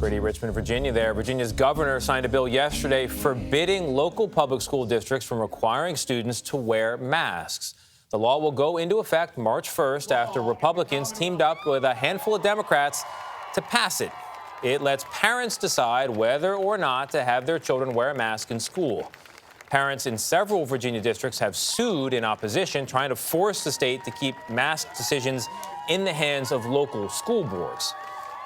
Brady, Richmond, Virginia there. Virginia's governor signed a bill yesterday forbidding local public school districts from requiring students to wear masks. The law will go into effect March 1st after Republicans teamed up with a handful of Democrats to pass it. It lets parents decide whether or not to have their children wear a mask in school. Parents in several Virginia districts have sued in opposition, trying to force the state to keep mask decisions in the hands of local school boards.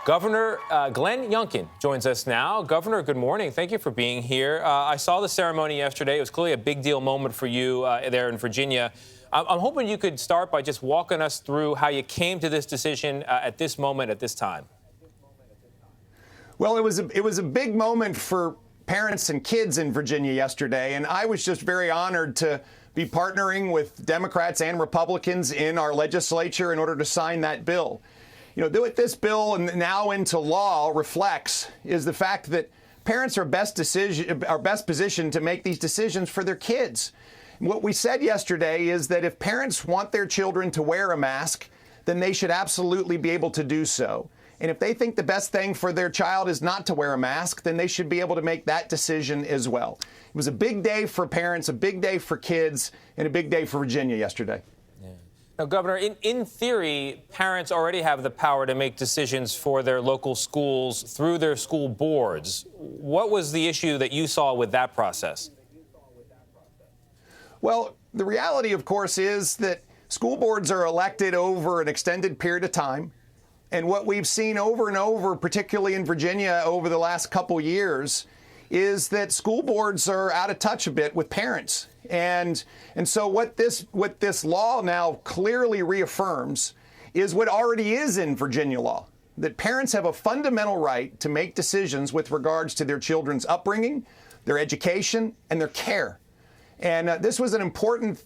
Governor Glenn Youngkin joins us now. Governor, good morning. Thank you for being here. I saw the ceremony yesterday. It was clearly a big deal moment for you there in Virginia. I'm hoping you could start by just walking us through how you came to this decision at this moment, at this time. Well, it was a big moment for parents and kids in Virginia yesterday, and I was just very honored to be partnering with Democrats and Republicans in our legislature in order to sign that bill. You know, what this bill and now into law reflects is the fact that parents are best positioned to make these decisions for their kids. What we said yesterday is that if parents want their children to wear a mask, then they should absolutely be able to do so. And if they think the best thing for their child is not to wear a mask, then they should be able to make that decision as well. It was a big day for parents, a big day for kids, and a big day for Virginia yesterday. Yeah. Now, Governor, in theory, parents already have the power to make decisions for their local schools through their school boards. What was the issue that you saw with that process? Well, the reality, of course, is that school boards are elected over an extended period of time. And what we've seen over and over, particularly in Virginia over the last couple years, is that school boards are out of touch a bit with parents. And so what this law now clearly reaffirms is what already is in Virginia law, that parents have a fundamental right to make decisions with regards to their children's upbringing, their education, and their care. And this was an important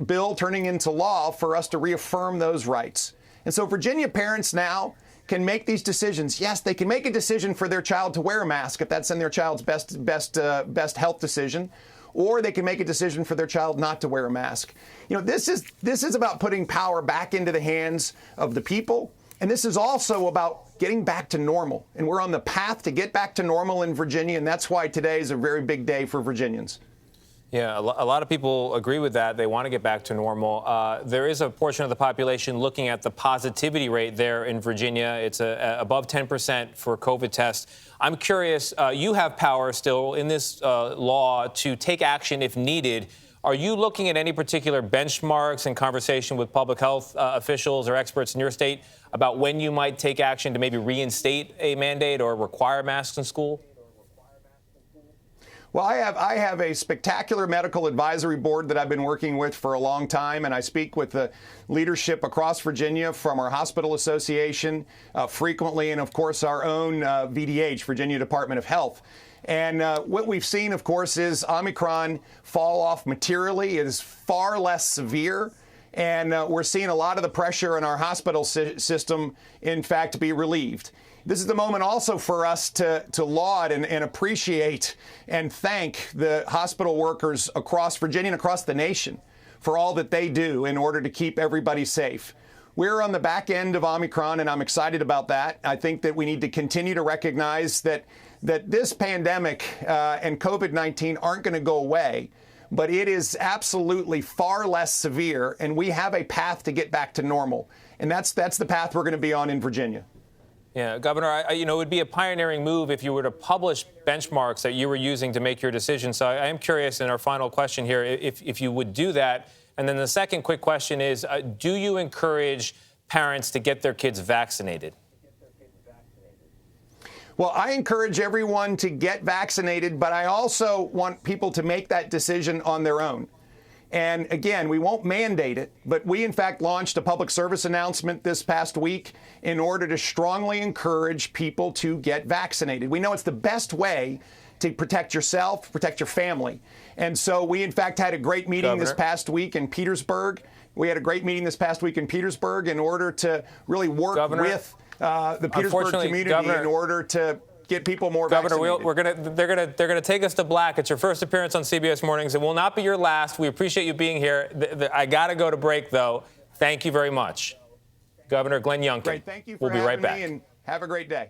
bill turning into law for us to reaffirm those rights. And so Virginia parents now can make these decisions. Yes, they can make a decision for their child to wear a mask if that's in their child's best health decision, or they can make a decision for their child not to wear a mask. You know, this is about putting power back into the hands of the people, and this is also about getting back to normal. And we're on the path to get back to normal in Virginia, and that's why today is a very big day for Virginians. Yeah, a lot of people agree with that. They want to get back to normal. There is a portion of the population looking at the positivity rate there in Virginia. It's above 10% for COVID tests. I'm curious, you have power still in this law to take action if needed. Are you looking at any particular benchmarks in conversation with public health officials or experts in your state about when you might take action to maybe reinstate a mandate or require masks in school? Well, I have a spectacular medical advisory board that I've been working with for a long time, and I speak with the leadership across Virginia from our hospital association frequently, and of course our own VDH, Virginia Department of Health. And what we've seen, of course, is Omicron fall off materially. It is far less severe. And we're seeing a lot of the pressure in our hospital system, in fact, be relieved. This is the moment also for us to laud and appreciate and thank the hospital workers across Virginia and across the nation for all that they do in order to keep everybody safe. We're on the back end of Omicron, and I'm excited about that. I think that we need to continue to recognize that this pandemic and COVID-19 aren't going to go away, but it is absolutely far less severe, and we have a path to get back to normal. And that's the path we're going to be on in Virginia. Yeah, Governor, it would be a pioneering move if you were to publish benchmarks that you were using to make your decision. So I am curious in our final question here if you would do that. And then the second quick question is, do you encourage parents to get their kids vaccinated? Well, I encourage everyone to get vaccinated, but I also want people to make that decision on their own. And again, we won't mandate it, but we in fact launched a public service announcement this past week in order to strongly encourage people to get vaccinated. We know it's the best way to protect yourself, protect your family. And so we in fact had a great meeting this past week in Petersburg. We had a great meeting this past week in Petersburg in order to really work with the Petersburg community in order to get people more vaccinated. Governor, they're gonna take us to black. It's your first appearance on CBS Mornings. It will not be your last. We appreciate you being here. I gotta go to break though. Thank you very much, Governor Glenn Youngkin. Great, thank you for we'll be right having back. me, and have a great day.